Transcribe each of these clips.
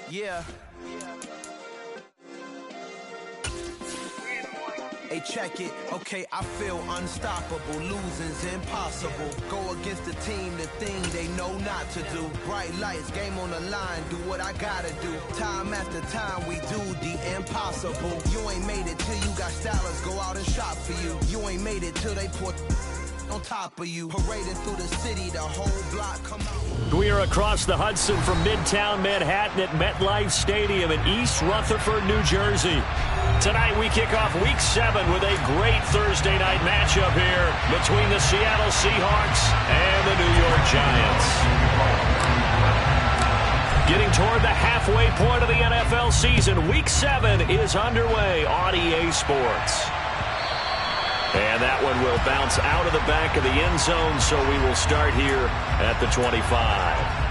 Yeah. Hey, check it. Okay, I feel unstoppable. Losing's impossible. Go against the team, the thing they know not to do. Bright lights, game on the line. Do what I gotta do. Time after time, we do the impossible. You ain't made it till you got stylers go out and shop for you. You ain't made it till they put on top of you. Parading through the city, the whole block come out. We are across the Hudson from Midtown Manhattan at MetLife Stadium in East Rutherford, New Jersey. Tonight we kick off Week 7 with a great Thursday night matchup here between the Seattle Seahawks and the New York Giants. Getting toward the halfway point of the NFL season, Week 7 is underway on EA Sports. And that one will bounce out of the back of the end zone, so we will start here at the 25.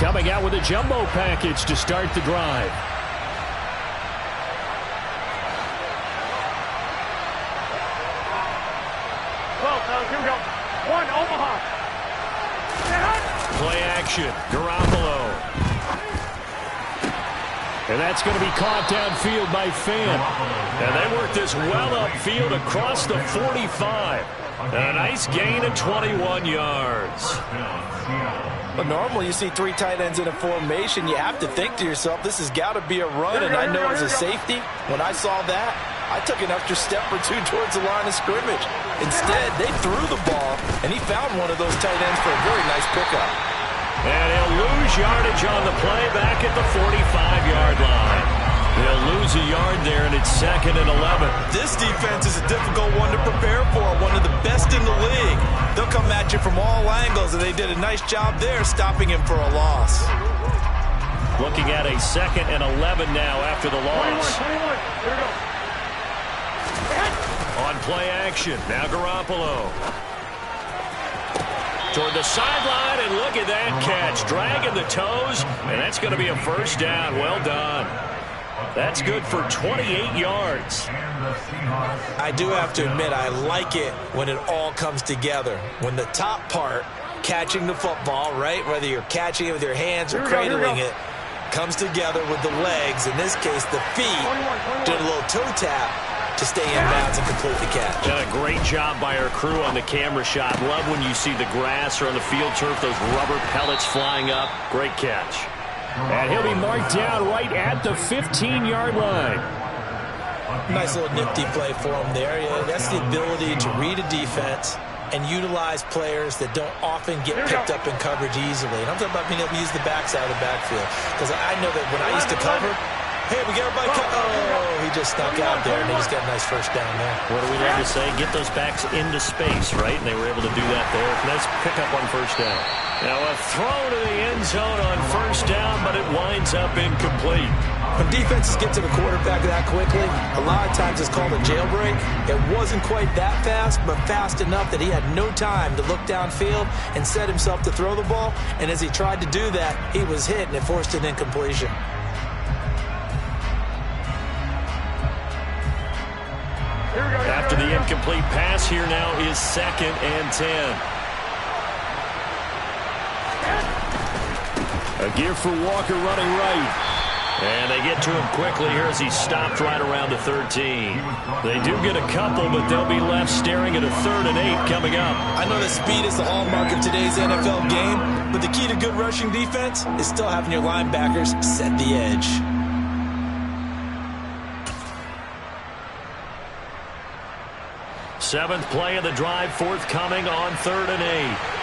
Coming out with a jumbo package to start the drive. Here we go. One, Omaha. Play action. Garoppolo. And that's going to be caught downfield by Fan. And they work this well upfield across the 45. A nice gain of 21 yards. But normally you see three tight ends in a formation. You have to think to yourself, this has got to be a run. And I know as a safety, when I saw that, I took an extra step or two towards the line of scrimmage. Instead, they threw the ball, and he found one of those tight ends for a very nice pickup. And he'll lose yardage on the play back at the 45-yard line. They'll lose a yard there, and it's 2nd and 11. This defense is a difficult one to prepare for, one of the best in the league. They'll come at you from all angles, and they did a nice job there stopping him for a loss. Looking at a 2nd and 11 now after the loss. 21. Here we go. On play action, now Garoppolo. Toward the sideline, and look at that catch. Dragging the toes, and that's going to be a first down. Well done. That's good for 28 yards. I do have to admit, I like it when it all comes together. When the top part, catching the football, right, whether you're catching it with your hands or cradling it, comes together with the legs, in this case the feet, doing a little toe tap to stay in bounds and complete the catch. Done a great job by our crew on the camera shot. Love when you see the grass or on the field turf, those rubber pellets flying up. Great catch. And he'll be marked down right at the 15-yard line. Nice little nifty play for him there. Yeah, that's the ability to read a defense and utilize players that don't often get picked up in coverage easily. And I'm talking about being able to use the backside of the backfield. Because I know that when I used to cover, hey, we got everybody oh, he just snuck out there, and he just got a nice first down there. What do we love to say? Get those backs into space, right? And they were able to do that there. Nice pickup on first down. Now a throw to the end zone on first down, but it winds up incomplete. When defenses get to the quarterback that quickly, a lot of times it's called a jailbreak. It wasn't quite that fast, but fast enough that he had no time to look downfield and set himself to throw the ball. And as he tried to do that, he was hit, and it forced an incompletion. After the incomplete pass, here now is 2nd and 10. A gear for Walker running right. And they get to him quickly here as he's stopped right around the 13. They do get a couple, but they'll be left staring at a 3rd and 8 coming up. I know that speed is the hallmark of today's NFL game, but the key to good rushing defense is still having your linebackers set the edge. Seventh play of the drive forthcoming on 3rd and 8.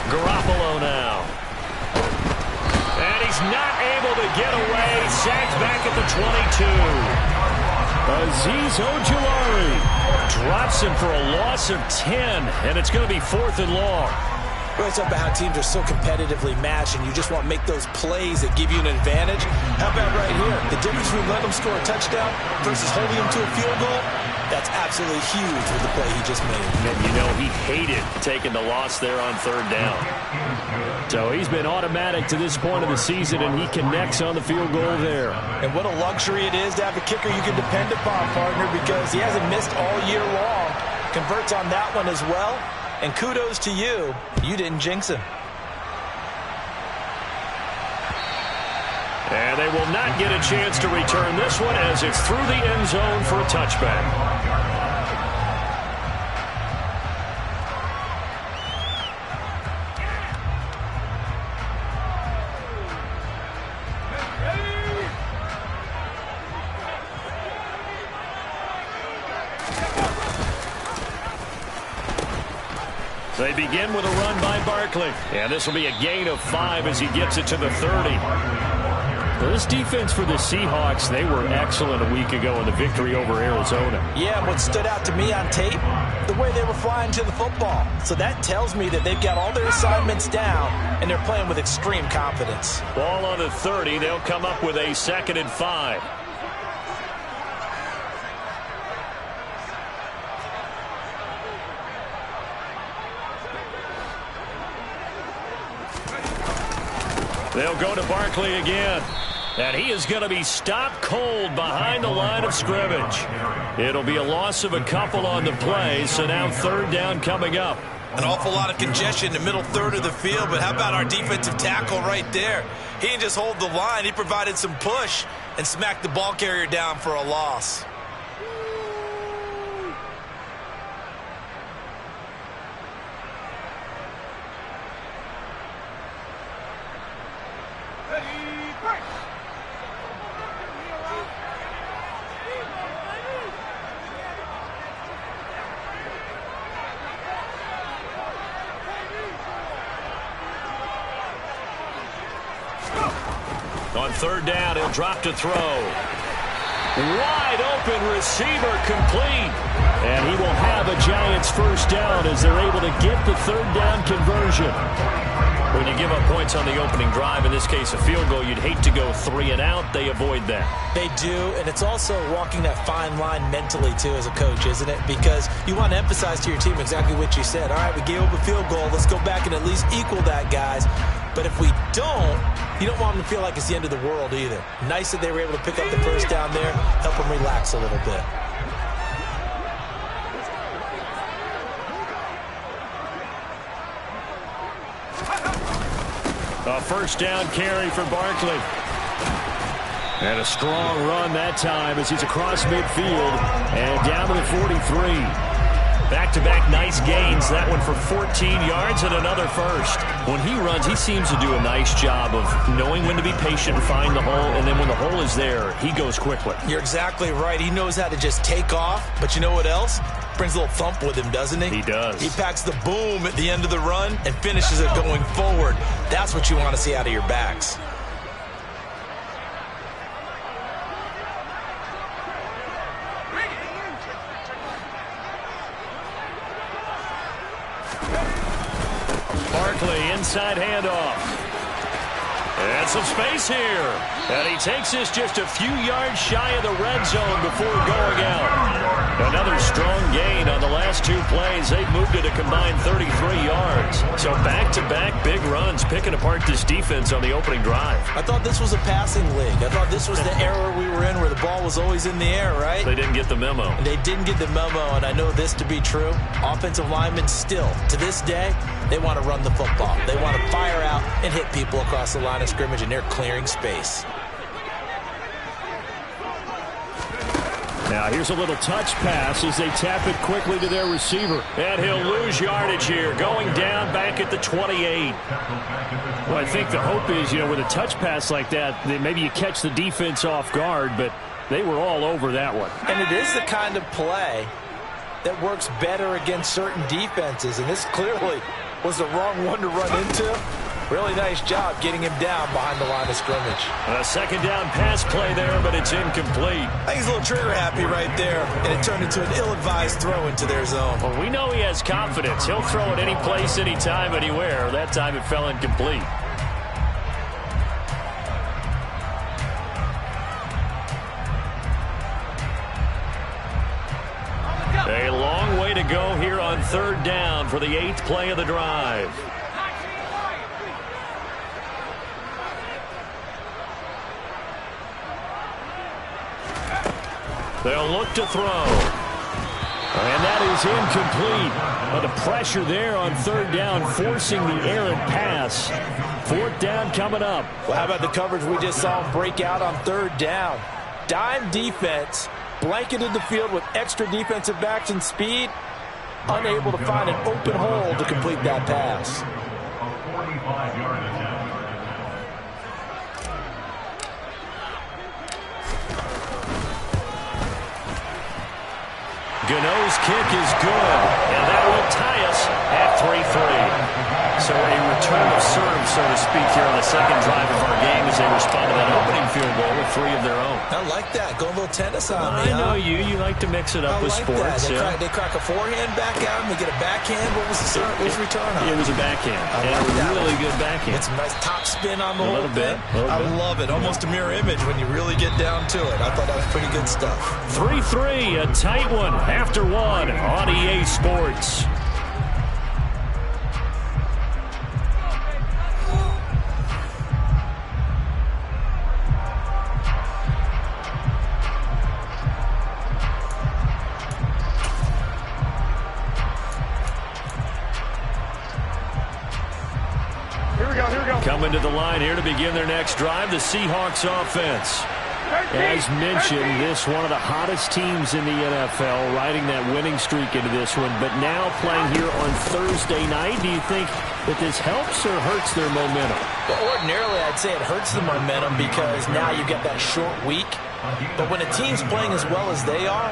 Garoppolo now. And he's not able to get away. Sacked back at the 22. Azeez Ojulari drops him for a loss of 10, and it's going to be 4th and long. We always talk about how teams are so competitively matched, and you just want to make those plays that give you an advantage. How about right here? The difference between letting them score a touchdown versus holding them to a field goal, that's absolutely huge with the play he just made. And you know he hated taking the loss there on third down. So he's been automatic to this point of the season, and he connects on the field goal there. And what a luxury it is to have a kicker you can depend upon, partner, because he hasn't missed all year long. Converts on that one as well. And kudos to you. You didn't jinx him. And they will not get a chance to return this one as it's through the end zone for a touchback. They begin with a run by Barkley. And this will be a gain of 5 as he gets it to the 30. Well, this defense for the Seahawks, they were excellent a week ago in the victory over Arizona. Yeah, what stood out to me on tape, the way they were flying to the football. So that tells me that they've got all their assignments down, and they're playing with extreme confidence. Ball on the 30. They'll come up with a 2nd and 5. They'll go to Barkley again. And he is going to be stopped cold behind the line of scrimmage. It'll be a loss of a couple on the play, so now 3rd down coming up. An awful lot of congestion in the middle third of the field, but how about our defensive tackle right there? He didn't just hold the line. He provided some push and smacked the ball carrier down for a loss. On 3rd down, he'll drop to throw. Wide open receiver complete. And he will have a Giants 1st down as they're able to get the 3rd down conversion. When you give up points on the opening drive, in this case a field goal, you'd hate to go 3 and out. They avoid that. They do, and it's also walking that fine line mentally, too, as a coach, isn't it? Because you want to emphasize to your team exactly what you said. All right, we gave up a field goal. Let's go back and at least equal that, guys. But if we don't, you don't want them to feel like it's the end of the world either. Nice that they were able to pick up the 1st down there, help them relax a little bit. A 1st down carry for Barkley. And a strong run that time as he's across midfield and down to the 43. Back-to-back nice gains. That one for 14 yards and another 1st. When he runs, he seems to do a nice job of knowing when to be patient and find the hole, and then when the hole is there, he goes quickly. You're exactly right. He knows how to just take off, but you know what else? Brings a little thump with him, doesn't he? He does. He packs the boom at the end of the run and finishes it going forward. That's what you want to see out of your backs. Barkley, inside handoff. And some space here. And he takes this just a few yards shy of the red zone before going out. Another strong gain on the last 2 plays. They've moved it a combined 33 yards. So back-to-back big runs, picking apart this defense on the opening drive. I thought this was a passing league. I thought this was the era we were in where the ball was always in the air, right? They didn't get the memo. And they didn't get the memo, and I know this to be true. Offensive linemen still, to this day, they want to run the football. They want to fire out and hit people across the line of scrimmage, and they're clearing space. Now here's a little touch pass as they tap it quickly to their receiver. And he'll lose yardage here, going down back at the 28. Well, I think the hope is, with a touch pass like that, that maybe you catch the defense off guard, but they were all over that one. And it is the kind of play that works better against certain defenses, and this clearly was the wrong one to run into. Really nice job getting him down behind the line of scrimmage. A second down pass play there, but it's incomplete. I think he's a little trigger happy right there, and it turned into an ill-advised throw into their zone. Well, we know he has confidence. He'll throw it any place, anytime, anywhere. That time it fell incomplete. A long way to go here on third down for the 8th play of the drive. They'll look to throw. And that is incomplete. But the pressure there on third down, forcing the errant pass. 4th down coming up. Well, how about the coverage we just saw him break out on third down? Dime defense, blanketed the field with extra defensive backs and speed, unable to find an open hole to complete that pass. A 45-yard attempt. Gano's kick is good, and that will tie us at 3-3. So a return of serve, so to speak, here on the second drive of our game as they respond to that opening field goal with 3 of their own. I like that. Go a little tennis on me. I know you. You like to mix it up with sports. That. They crack a forehand back out and they get a backhand. What was the return on? It was a backhand. And a really good backhand. It's a nice top spin on the whole thing. I love it. Almost a mirror image when you really get down to it. I thought that was pretty good stuff. 3-3, a tight one after one on EA Sports. Coming to the line here to begin their next drive, the Seahawks offense. As mentioned, this one of the hottest teams in the NFL, riding that winning streak into this one, but now playing here on Thursday night. Do you think that this helps or hurts their momentum? Well, ordinarily, I'd say it hurts the momentum because now you get that short week. But when a team's playing as well as they are,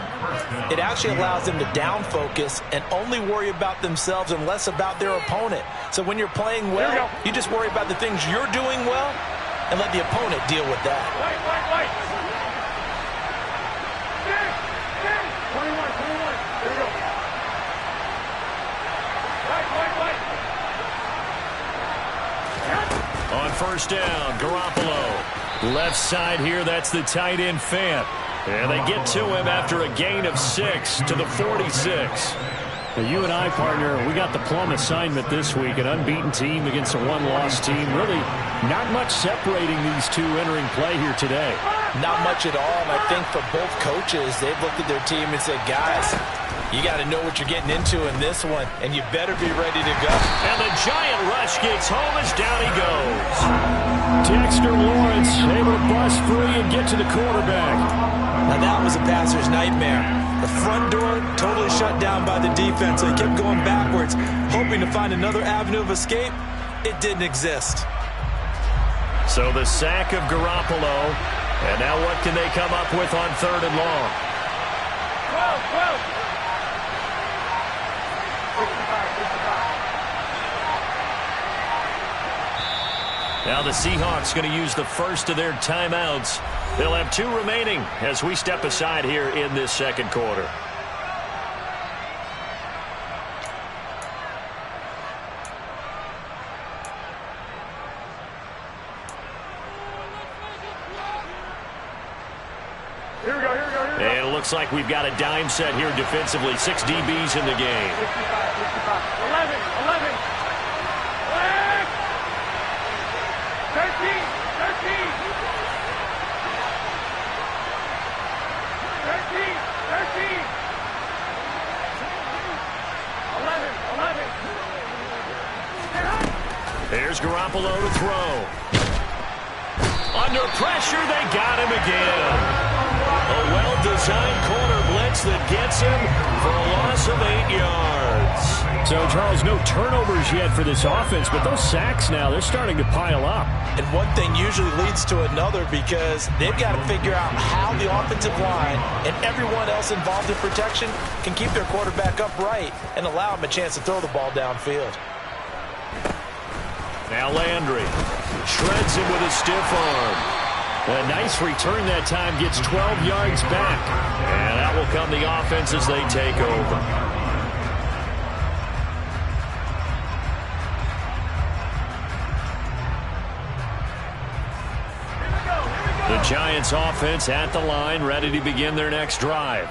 it actually allows them to down focus and only worry about themselves and less about their opponent. So when you're playing well, you just worry about the things you're doing well and let the opponent deal with that. Wait. 21. Here we go. Wait. On first down, Garoppolo. Left side here, that's the tight end Fant. And they get to him after a gain of 6 to the 46. Now, you and I, partner, we got the plum assignment this week. An unbeaten team against a one-loss team. Really not much separating these two entering play here today. Not much at all, and I think for both coaches, they've looked at their team and said, guys, you got to know what you're getting into in this one, and you better be ready to go. And the giant rush gets home as down he goes. Dexter Lawrence able to bust free and get to the quarterback. Now that was a passer's nightmare. The front door totally shut down by the defense, so he kept going backwards, hoping to find another avenue of escape. It didn't exist. So the sack of Garoppolo, and now what can they come up with on third and long? 12. Now the Seahawks going to use the first of their timeouts. They'll have 2 remaining as we step aside here in this second quarter. Here we go. And it looks like we've got a dime set here defensively. 6 DBs in the game. 55. 11. 11. Here's Garoppolo to throw. Under pressure, they got him again. A well-designed corner blitz that gets him for a loss of 8 yards. So, Charles, no turnovers yet for this offense, but those sacks now, they're starting to pile up. And one thing usually leads to another because they've got to figure out how the offensive line and everyone else involved in protection can keep their quarterback upright and allow him a chance to throw the ball downfield. Now Now Landry shreds him with a stiff arm. A nice return that time, gets 12 yards back. And that will come the offense as they take over. The Giants offense at the line, ready to begin their next drive.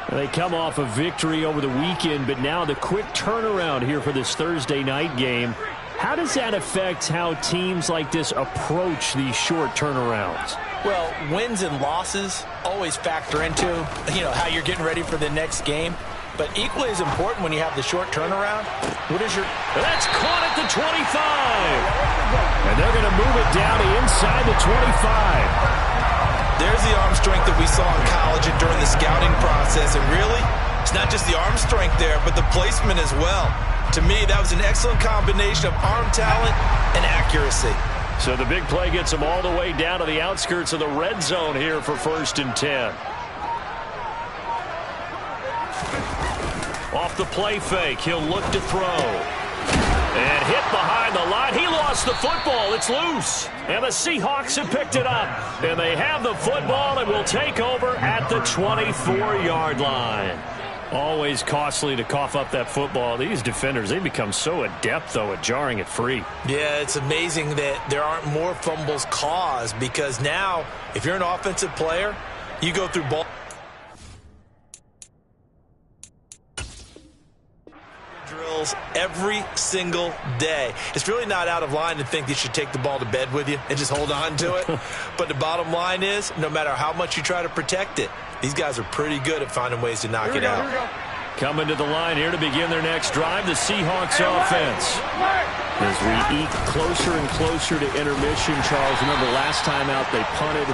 They come off a victory over the weekend, but now the quick turnaround here for this Thursday night game. How does that affect how teams like this approach these short turnarounds? Well, wins and losses always factor into, how you're getting ready for the next game. But equally as important when you have the short turnaround, That's caught at the 25. And they're going to move it down to inside the 25. There's the arm strength that we saw in college and during the scouting process. And really, it's not just the arm strength there, but the placement as well. To me, that was an excellent combination of arm talent and accuracy. So the big play gets them all the way down to the outskirts of the red zone here for 1st and 10. Off the play fake, he'll look to throw. And hit behind the line. He lost the football. It's loose. And the Seahawks have picked it up. And they have the football and will take over at the 24-yard line. Always costly to cough up that football. These defenders, they become so adept, though, at jarring it free. Yeah, it's amazing that there aren't more fumbles caused, because now, if you're an offensive player, you go through ball drills every single day. It's really not out of line to think you should take the ball to bed with you and just hold on to it. But the bottom line is, no matter how much you try to protect it, these guys are pretty good at finding ways to knock it out. Coming to the line here to begin their next drive, the Seahawks offense. As we eke closer and closer to intermission, Charles, remember last time out they punted.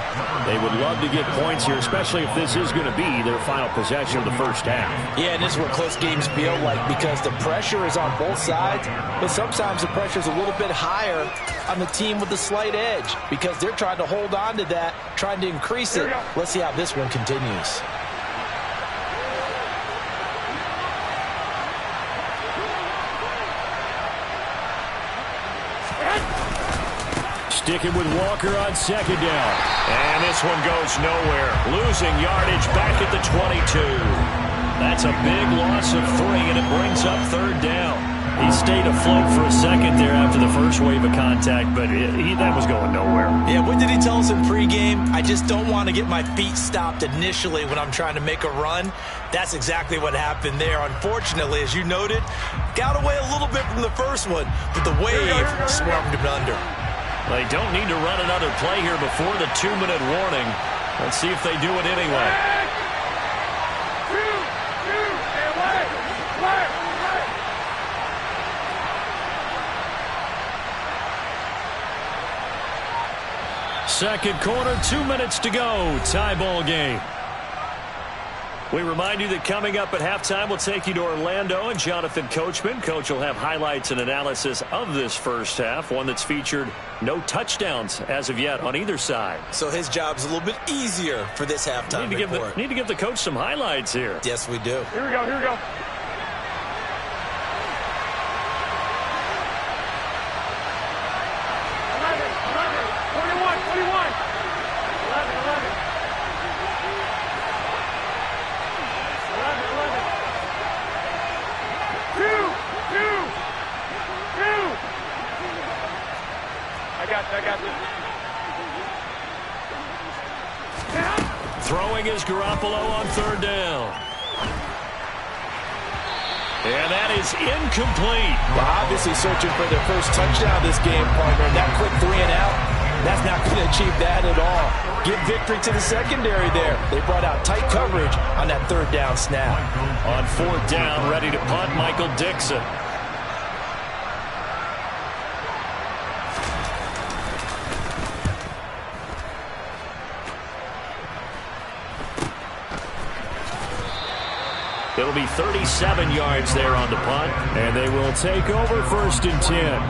They would love to get points here, especially if this is going to be their final possession of the first half. Yeah, and this is what close games feel like, because the pressure is on both sides, but sometimes the pressure is a little bit higher on the team with the slight edge, because they're trying to hold on to that, trying to increase it. Let's see how this one continues. Sticking with Walker on 2nd down. And this one goes nowhere. Losing yardage back at the 22. That's a big loss of 3, and it brings up 3rd down. He stayed afloat for a second there after the first wave of contact, but that was going nowhere. Yeah, what did he tell us in pregame? I just don't want to get my feet stopped initially when I'm trying to make a run. That's exactly what happened there. Unfortunately, as you noted, got away a little bit from the first one, but the wave swarmed him under. They don't need to run another play here before the 2-minute warning. Let's see if they do it anyway. Second quarter, 2 minutes to go. Tie ball game. We remind you that coming up at halftime, we'll take you to Orlando and Jonathan Coachman. Coach will have highlights and analysis of this first half, one that's featured no touchdowns as of yet on either side. So his job's a little bit easier for this halftime report. Need to give the coach some highlights here. Yes, we do. Here we go, here we go. I got this. Throwing is Garoppolo on 3rd down. And that is incomplete. Well, obviously searching for their first touchdown this game, partner. That quick 3 and out, that's not going to achieve that at all. Give victory to the secondary there. They brought out tight coverage on that 3rd down snap. On 4th down, ready to punt, Michael Dixon. It'll be 37 yards there on the punt, and they will take over 1st and 10.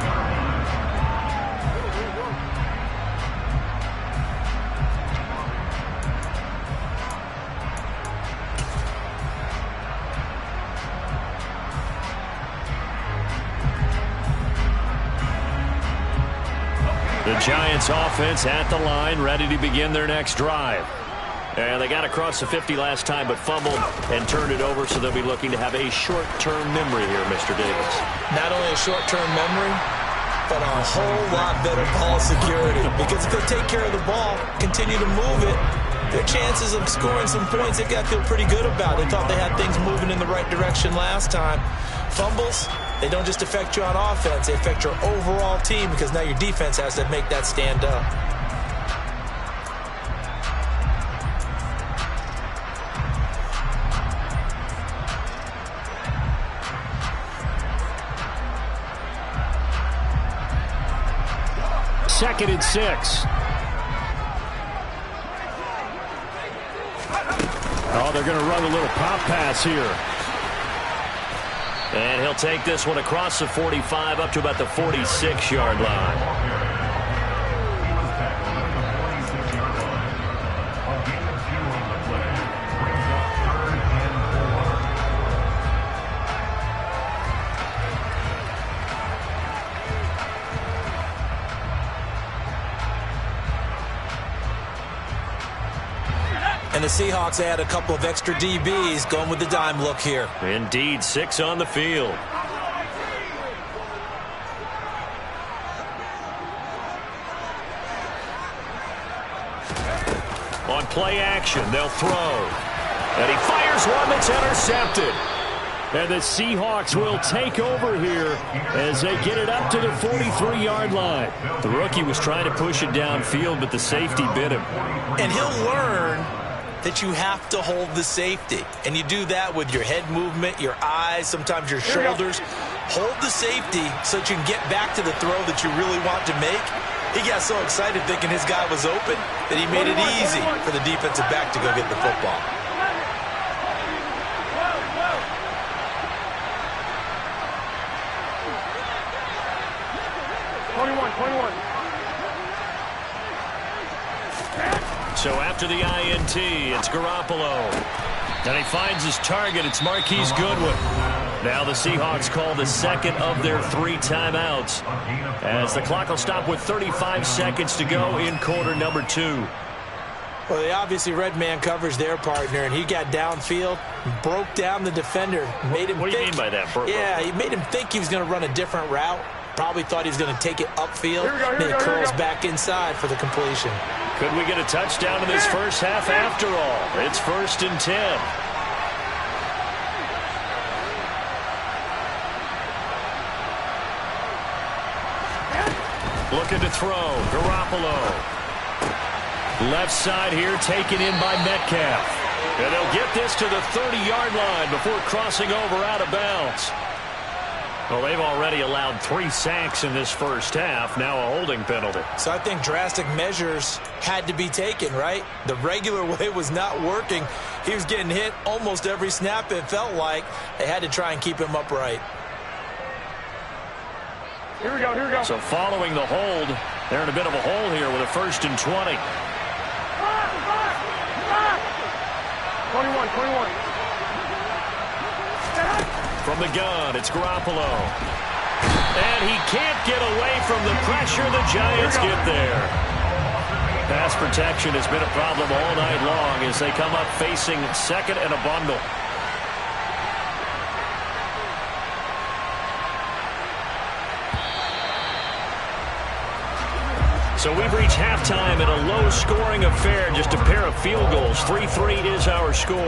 The Giants offense at the line, ready to begin their next drive. And they got across the 50 last time, but fumbled and turned it over, so they'll be looking to have a short-term memory here, Mr. Davis. Not only a short-term memory, but a whole lot better ball security. Because if they take care of the ball, continue to move it, their chances of scoring some points, they got to feel pretty good about. They thought they had things moving in the right direction last time. Fumbles, they don't just affect you on offense, they affect your overall team, because now your defense has to make that stand up. Second and 6. Oh, they're going to run a little pop pass here. And he'll take this one across the 45 up to about the 46-yard line. He was tackled at the 46-yard line. A gain of 2 on the play. Brings up 3rd and 4. And the Seahawks add a couple of extra DBs going with the dime look here. Indeed, 6 on the field. On play action, they'll throw. And he fires one that's intercepted. And the Seahawks will take over here as they get it up to the 43-yard line. The rookie was trying to push it downfield, but the safety bit him. And he'll learn that you have to hold the safety. And you do that with your head movement, your eyes, sometimes your shoulders. Hold the safety so that you can get back to the throw that you really want to make. He got so excited thinking his guy was open that he made it easy for the defensive back to go get the football. So after the INT, it's Garoppolo. And he finds his target. It's Marquise Goodwin. Now the Seahawks call the second of their 3 timeouts, as the clock will stop with 35 seconds to go in quarter number 2. Well, they obviously read man coverage their partner, and he got downfield, broke down the defender, made him What do you mean by that, Burt? Yeah, he made him think he was going to run a different route. Probably thought he was going to take it upfield. Then he curls back inside for the completion. Could we get a touchdown in this first half after all? It's 1st and 10. Looking to throw. Garoppolo. Left side here taken in by Metcalf. And they'll get this to the 30-yard line before crossing over out of bounds. Well, they've already allowed 3 sacks in this first half, now a holding penalty. So I think drastic measures had to be taken, right? The regular way was not working. He was getting hit almost every snap, it felt like. They had to try and keep him upright. Here we go, here we go. So following the hold, they're in a bit of a hole here with a 1st and 20. 21. From the gun, it's Garoppolo. And he can't get away from the pressure. The Giants get there. Pass protection has been a problem all night long as they come up facing 2nd and a bundle. So we've reached halftime in a low-scoring affair, just a pair of field goals. 3-3 is our score.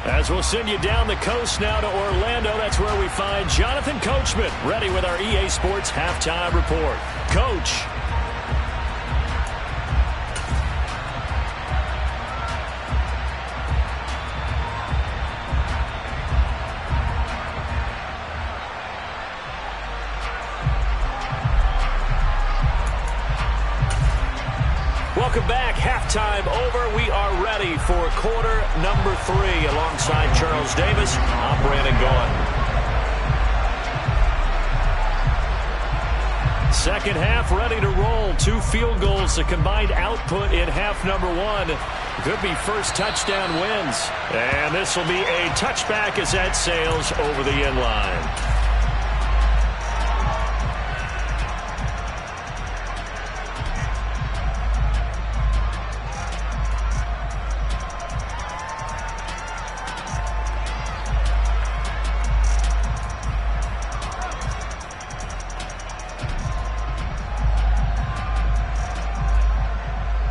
As we'll send you down the coast now to Orlando, that's where we find Jonathan Coachman, ready with our EA Sports Halftime Report. Coach. Welcome back. Halftime over. We are ready for quarter number 3 alongside Charles Davis. I'm Brandon Gaughan. Second half ready to roll. 2 field goals, the combined output in half number 1. Could be first touchdown wins. And this will be a touchback as that sails over the end line.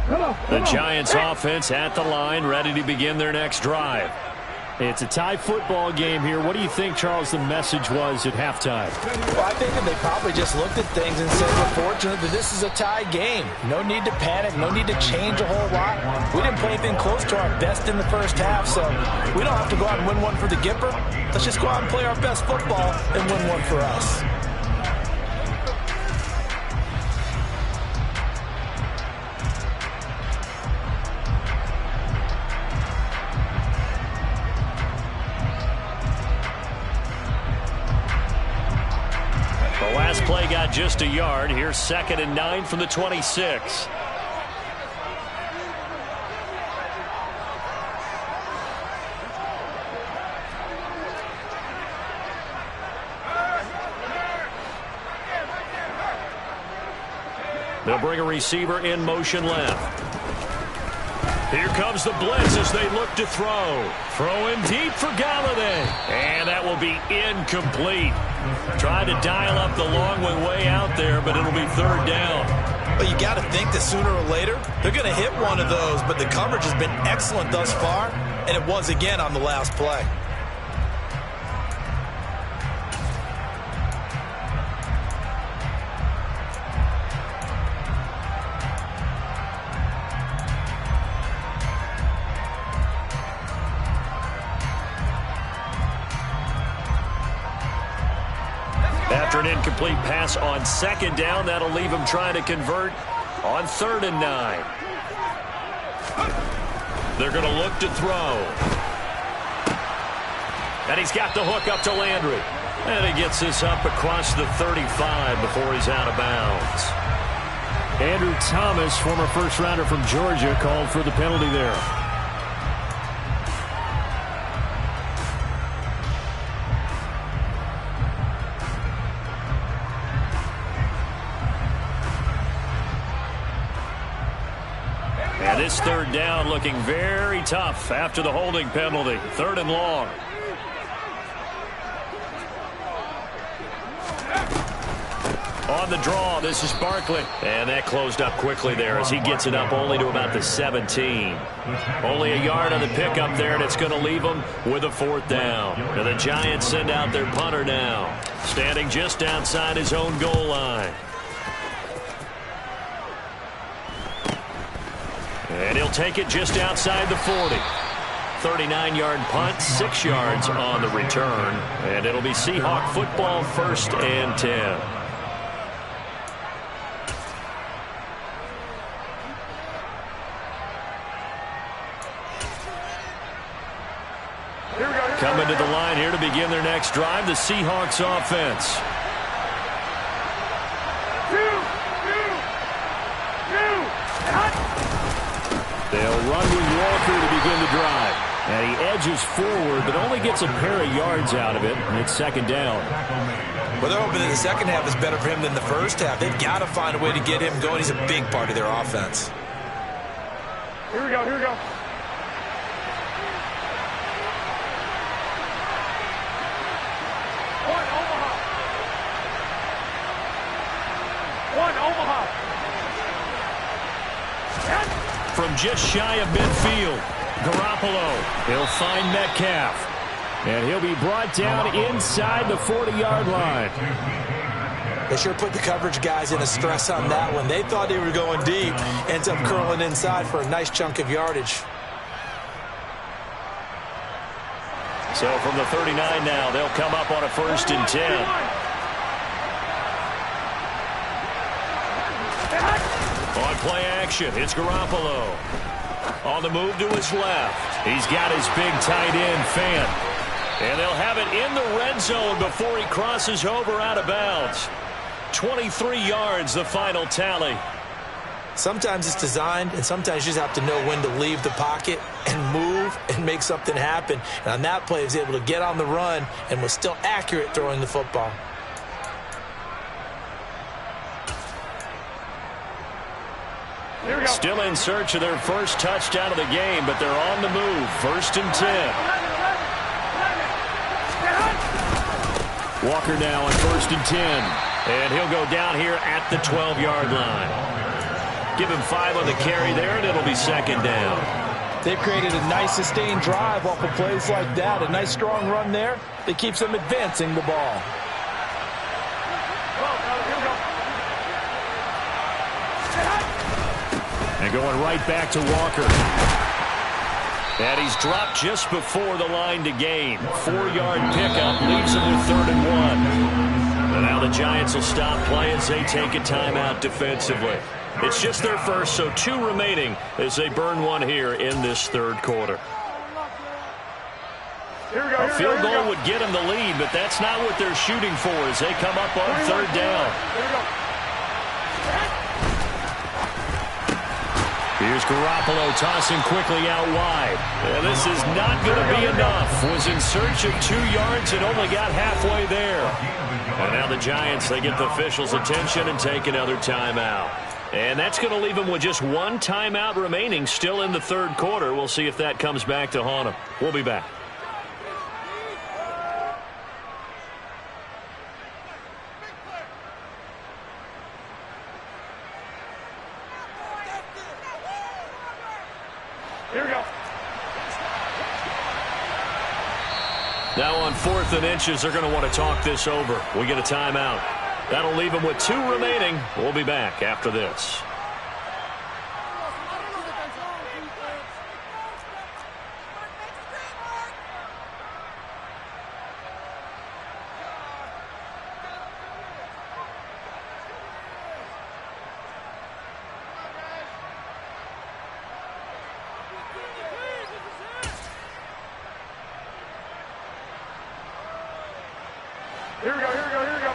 The Giants offense at the line, ready to begin their next drive. It's a tie football game here. What do you think, Charles, the message was at halftime? Well, I think that they probably just looked at things and said, we're fortunate that this is a tie game. No need to panic. No need to change a whole lot. We didn't play anything close to our best in the first half, so we don't have to go out and win one for the Gipper. Let's just go out and play our best football and win one for us. The last play got just a yard. Here's 2nd and 9 from the 26. They'll bring a receiver in motion left. Here comes the blitz as they look to throw. Throwing deep for Galladay. And that will be incomplete. Trying to dial up the long way out there, but it'll be 3rd down. But you got to think that sooner or later, they're going to hit one of those, but the coverage has been excellent thus far, and it was again on the last play. After an incomplete pass on 2nd down, that'll leave him trying to convert on 3rd and 9. They're going to look to throw. And he's got the hook up to Landry. And he gets this up across the 35 before he's out of bounds. Andrew Thomas, former first-rounder from Georgia, called for the penalty there. And this 3rd down looking very tough after the holding penalty. 3rd and long. On the draw, this is Barkley. And that closed up quickly there as he gets it up only to about the 17. Only a yard on the pickup there, and it's going to leave him with a 4th down. And the Giants send out their punter now, standing just outside his own goal line. And he'll take it just outside the 40. 39-yard punt, 6 yards on the return. And it'll be Seahawk football, 1st and 10. Coming to the line here to begin their next drive, the Seahawks offense. They'll run with Walker to begin the drive. And he edges forward, but only gets a pair of yards out of it, and it's 2nd down. Well, they're hoping that the second half is better for him than the first half. They've got to find a way to get him going. He's a big part of their offense. Here we go, here we go. One Omaha. From just shy of midfield, Garoppolo. He'll find Metcalf. And he'll be brought down inside the 40-yard line. They sure put the coverage guys in a stress on that one. They thought they were going deep. Ends up curling inside for a nice chunk of yardage. So from the 39 now, they'll come up on a 1st and 10. On play action, it's Garoppolo. On the move to his left. He's got his big tight end, Fant. And they'll have it in the red zone before he crosses over out of bounds. 23 yards, the final tally. Sometimes it's designed, and sometimes you just have to know when to leave the pocket and move and make something happen. And on that play, he was able to get on the run and was still accurate throwing the football. Still in search of their first touchdown of the game, but they're on the move. 1st and 10. Walker now on 1st and 10. And he'll go down here at the 12-yard line. Give him 5 on the carry there, and it'll be second down. They've created a nice sustained drive off of plays like that. A nice strong run there that keeps them advancing the ball. And going right back to Walker. And he's dropped just before the line to gain. 4-yard pickup leaves him with 3rd and 1. And now the Giants will stop play as they take a timeout defensively. It's just their first, so 2 remaining as they burn one here in this 3rd quarter. A field goal would get them the lead, but that's not what they're shooting for as they come up on 3rd down. Here's Garoppolo tossing quickly out wide. And this is not going to be enough. Was in search of 2 yards and only got halfway there. And now the Giants, they get the officials' attention and take another timeout. And that's going to leave them with just 1 timeout remaining still in the 3rd quarter. We'll see if that comes back to haunt them. We'll be back. Here we go. Now on 4th and inches, they're going to want to talk this over. We get a timeout. That'll leave them with 2 remaining. We'll be back after this. Here we go, here we go, here we go.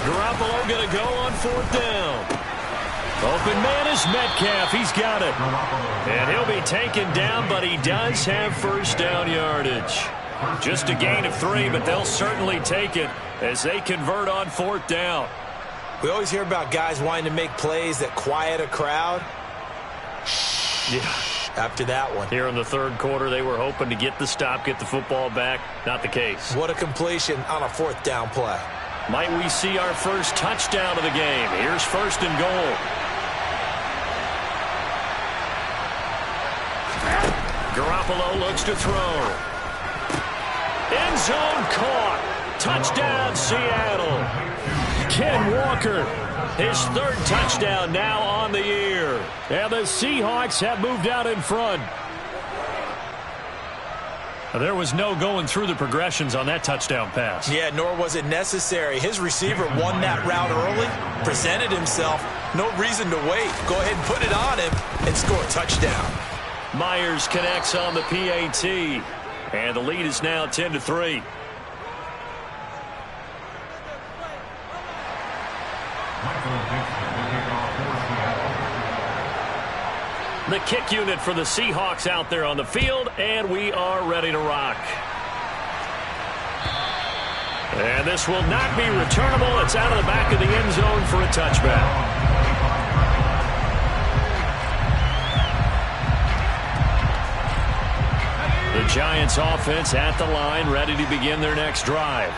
Garoppolo going to go on 4th down. Open man is Metcalf. He's got it. And he'll be taken down, but he does have 1st down yardage. Just a gain of 3, but they'll certainly take it as they convert on 4th down. We always hear about guys wanting to make plays that quiet a crowd. Yeah. After that one. Here in the 3rd quarter, they were hoping to get the stop, get the football back. Not the case. What a completion on a 4th down play. Might we see our first touchdown of the game? Here's 1st and goal. Garoppolo looks to throw. End zone caught. Touchdown, Seattle. Ken Walker, his 3rd touchdown now on the year. And the Seahawks have moved out in front. There was no going through the progressions on that touchdown pass. Yeah, nor was it necessary. His receiver won that route early, presented himself. No reason to wait. Go ahead and put it on him and score a touchdown. Myers connects on the PAT. And the lead is now 10-3. The kick unit for the Seahawks out there on the field, and we are ready to rock. And this will not be returnable. It's out of the back of the end zone for a touchback. The Giants offense at the line, ready to begin their next drive.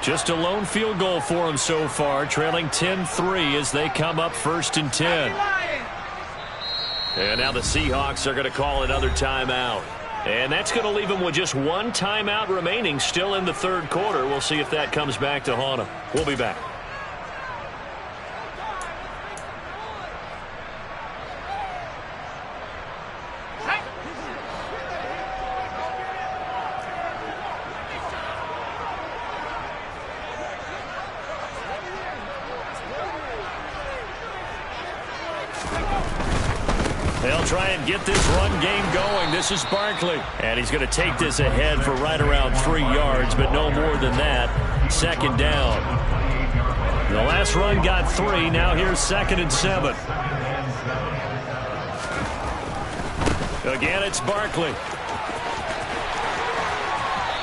Just a lone field goal for them so far, trailing 10-3 as they come up 1st and 10. And now the Seahawks are going to call another timeout. And that's going to leave them with just 1 timeout remaining still in the 3rd quarter. We'll see if that comes back to haunt them. We'll be back. They'll try and get this run game going. This is Barkley. And he's going to take this ahead for right around 3 yards, but no more than that. 2nd down. The last run got 3. Now here's 2nd and 7. Again, it's Barkley.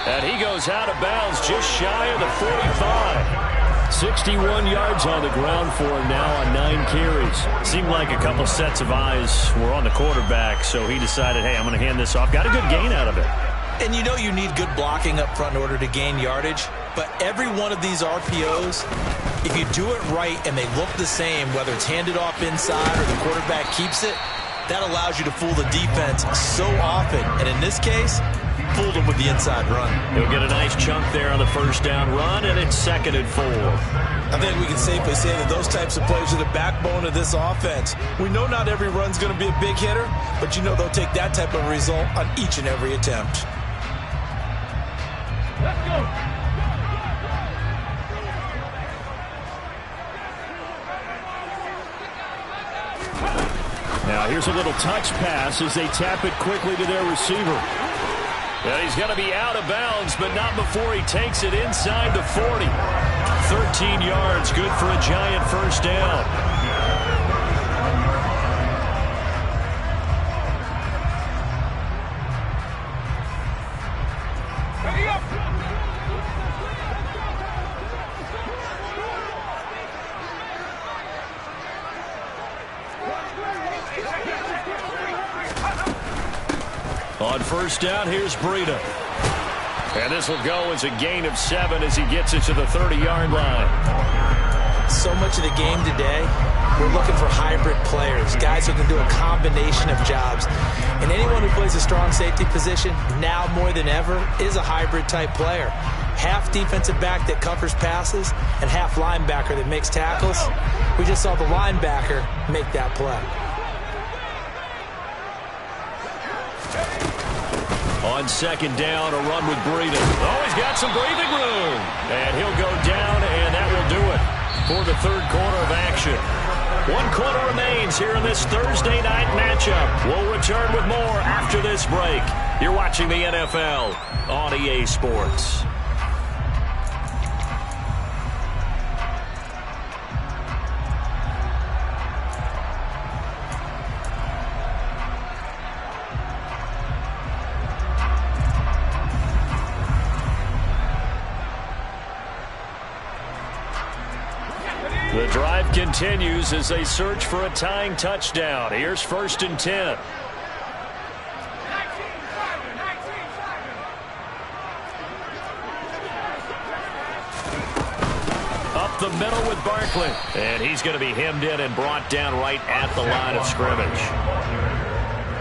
And he goes out of bounds just shy of the 45. 61 yards on the ground for him now on 9 carries. Seemed like a couple sets of eyes were on the quarterback, so he decided, hey, I'm going to hand this off. Got a good gain out of it. And you know you need good blocking up front in order to gain yardage, but every one of these RPOs, if you do it right and they look the same, whether it's handed off inside or the quarterback keeps it, that allows you to fool the defense so often. And in this case, fooled them with the inside run. He'll get a nice chunk there on the first down run, and it's 2nd and 4. I think we can safely say that those types of plays are the backbone of this offense. We know not every run's going to be a big hitter, but you know they'll take that type of result on each and every attempt. Let's go. Now here's a little touch pass as they tap it quickly to their receiver. And he's going to be out of bounds, but not before he takes it inside the 40. 13 yards, good for a giant first down. On first down, here's Breida. And this will go as a gain of 7 as he gets it to the 30-yard line. So much of the game today, we're looking for hybrid players, guys who can do a combination of jobs. And anyone who plays a strong safety position, now more than ever, is a hybrid-type player. Half defensive back that covers passes and half linebacker that makes tackles. We just saw the linebacker make that play. On 2nd down, a run with Breida. Oh, he's got some breathing room. And he'll go down, and that will do it for the 3rd quarter of action. 1 quarter remains here in this Thursday night matchup. We'll return with more after this break. You're watching the NFL on EA Sports. The drive continues as they search for a tying touchdown. Here's 1st and 10. Up the middle with Barkley. And he's going to be hemmed in and brought down right at the line of scrimmage.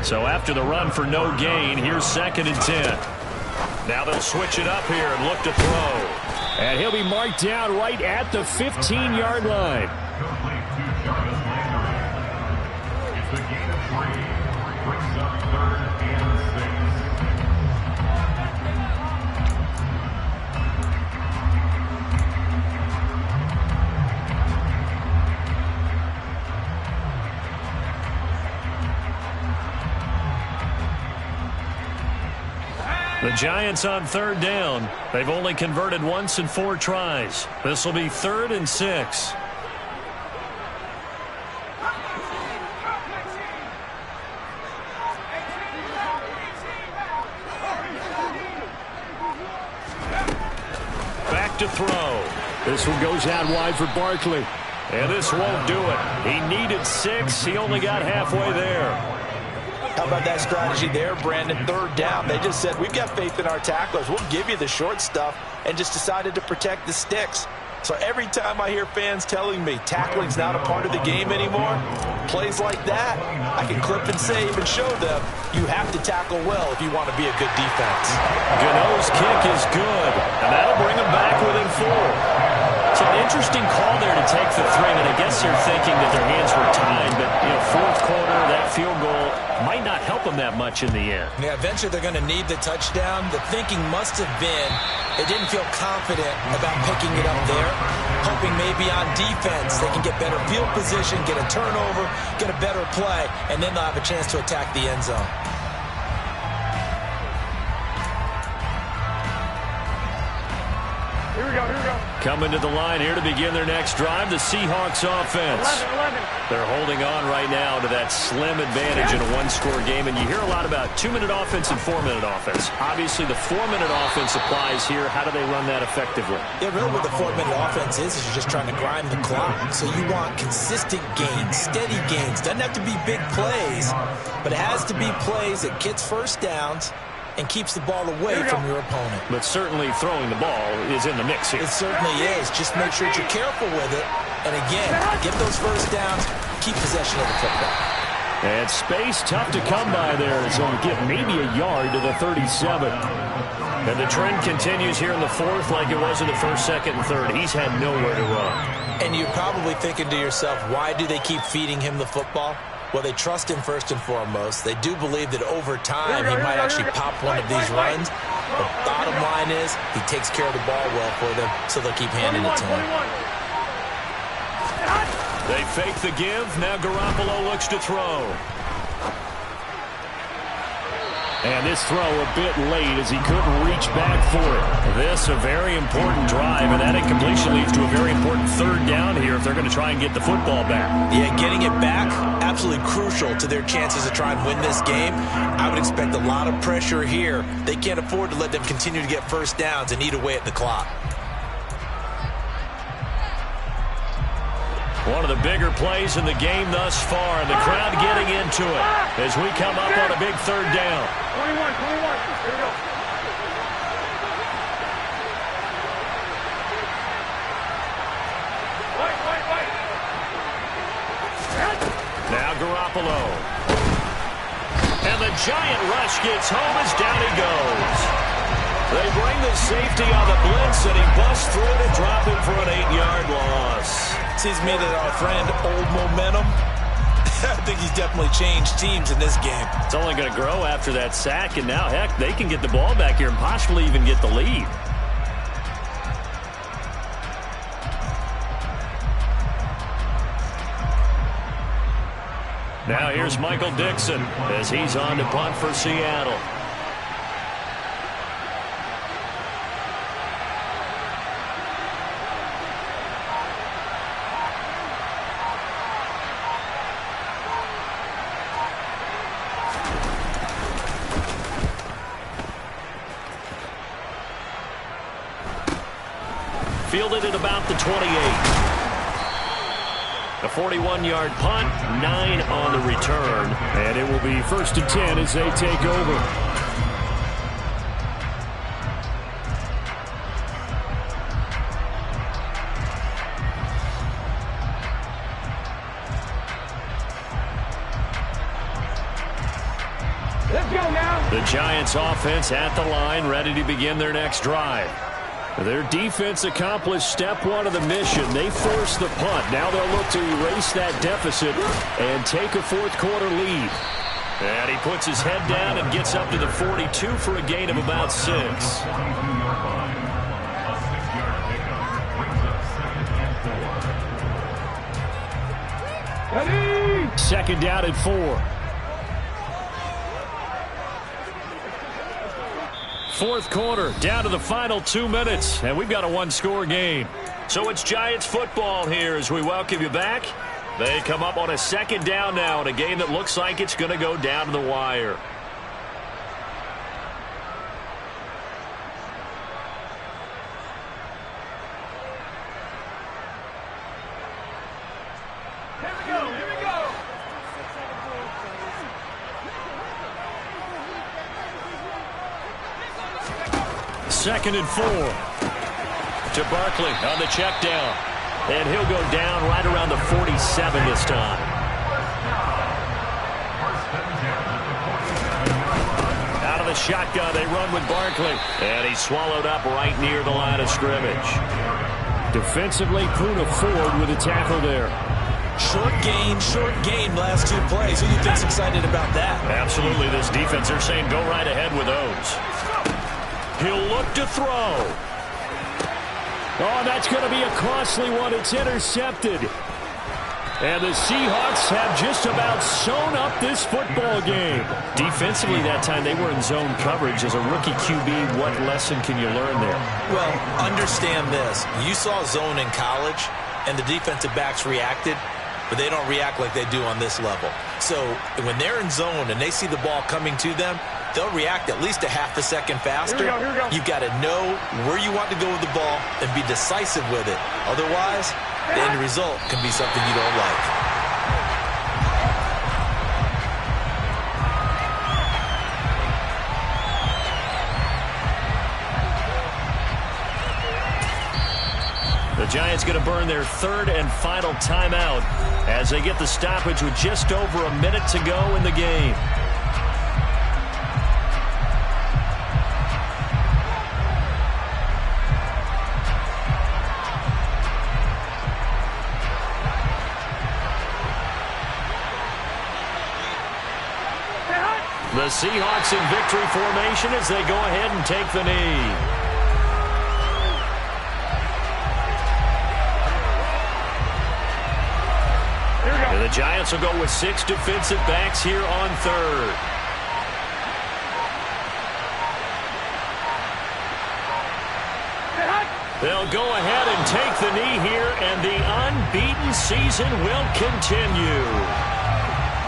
So after the run for no gain, here's 2nd and 10. Now they'll switch it up here and look to throw. And he'll be marked down right at the 15-yard line. Complete to Jarvis Landry. It's a gain of 3. Brings up 3rd and 6. The Giants on 3rd down. They've only converted once in 4 tries. This will be 3rd and 6. Back to throw. This one goes out wide for Barkley. And this won't do it. He needed 6. He only got halfway there. How about that strategy there, Brandon? 3rd down. They just said, we've got faith in our tacklers. We'll give you the short stuff, and just decided to protect the sticks. So every time I hear fans telling me tackling's not a part of the game anymore, plays like that, I can clip and save and show them you have to tackle well if you want to be a good defense. Gano's kick is good, and that'll bring him back within 4. It's an interesting call there to take the 3, and I guess they're thinking that their hands were tied, but 4th quarter, that field goal might not help them that much in the end. Yeah, eventually they're going to need the touchdown. The thinking must have been they didn't feel confident about picking it up there, hoping maybe on defense they can get better field position, get a turnover, get a better play, and then they'll have a chance to attack the end zone. Here we go, here we go. Coming to the line here to begin their next drive, the Seahawks offense. 11. They're holding on right now to that slim advantage in a one-score game, and you hear a lot about 2-minute offense and 4-minute offense. Obviously, the 4-minute offense applies here. How do they run that effectively? Yeah, really what the 4-minute offense is you're just trying to grind the clock. So you want consistent gains, steady gains. Doesn't have to be big plays, but it has to be plays that gets first downs and keeps the ball away from your opponent. But certainly throwing the ball is in the mix here. It certainly is. Just make sure that you're careful with it. And again, get those first downs, keep possession of the football. And space tough to come by there. So get maybe a yard to the 37. And the trend continues here in the fourth like it was in the first, second, and third. He's had nowhere to run. And you're probably thinking to yourself, why do they keep feeding him the football? Well, they trust him first and foremost. They do believe that over time he might actually pop one of these runs. The bottom line is he takes care of the ball well for them, so they'll keep handing it to him. They fake the give. Now Garoppolo looks to throw. And this throw a bit late as he couldn't reach back for it. This a very important drive, and that incompletion leads to a very important third down here if they're going to try and get the football back. Yeah, getting it back, absolutely crucial to their chances to try and win this game. I would expect a lot of pressure here. They can't afford to let them continue to get first downs and eat away at the clock. One of the bigger plays in the game thus far, and the crowd getting into it as we come up on a big third down. 21. Here we go. Wait. Now Garoppolo. And the giant rush gets home as down he goes. They bring the safety on the blitz, and he busts through to drop him for an 8-yard loss. Seems to me that our friend Old Momentum, I think he's definitely changed teams in this game. It's only going to grow after that sack, and now, heck, they can get the ball back here and possibly even get the lead. Now here's Michael Dixon as he's on to punt for Seattle. Fielded at about the 28. A 41-yard punt, 9 on the return. And it will be 1st and 10 as they take over. Let's go now. The Giants offense at the line, ready to begin their next drive. Their defense accomplished step one of the mission. They forced the punt. Now they'll look to erase that deficit and take a fourth-quarter lead. And he puts his head down and gets up to the 42 for a gain of about 6. 22-yard line. A 6-yard pickup brings up 2nd and 4. Second down and 4. Fourth quarter, down to the final 2 minutes, and we've got a one-score game. So it's Giants football here as we welcome you back. They come up on a second down now in a game that looks like it's going to go down to the wire. Here we go. 2nd and 4 to Barkley on the check down. And he'll go down right around the 47 this time. Out of the shotgun, they run with Barkley. And he's swallowed up right near the line of scrimmage. Defensively, Poona Ford with a tackle there. Short gain last 2 plays. Who do you think's excited about that? Absolutely, this defense, they're saying go right ahead with those. He'll look to throw. Oh, that's going to be a costly one. It's intercepted. And the Seahawks have just about sewn up this football game. Defensively that time, they were in zone coverage. As a rookie QB, what lesson can you learn there? Well, understand this. You saw zone in college, and the defensive backs reacted, but they don't react like they do on this level. So when they're in zone and they see the ball coming to them, they'll react at least a half a second faster. Here we go. You've got to know where you want to go with the ball and be decisive with it. Otherwise, the end result can be something you don't like. The Giants going to burn their third and final timeout as they get the stoppage with just over a minute to go in the game. The Seahawks in victory formation as they go ahead and take the knee. And the Giants will go with 6 defensive backs here on third. They'll go ahead and take the knee here, and the unbeaten season will continue.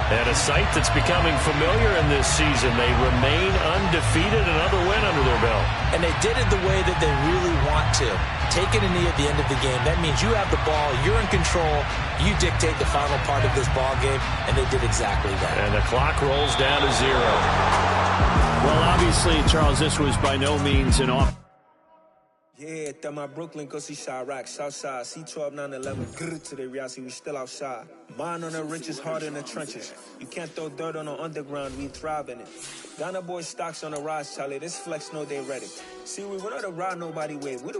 And a sight that's becoming familiar in this season. They remain undefeated, another win under their belt. And they did it the way that they really want to. Taking a knee at the end of the game, that means you have the ball, you're in control, you dictate the final part of this ball game, and they did exactly that. And the clock rolls down to 0. Well, obviously, Charles, this was by no means an off. Yeah, that my Brooklyn, go see Chirac, Southside, C12, 911, grrr to the reality, we still outside. Mine on the riches, hard in the trenches. You can't throw dirt on the underground, we thrive in it. Ghana boy stocks on the rise, Charlie, this flex know they ready. See, we went on the ride, nobody wave.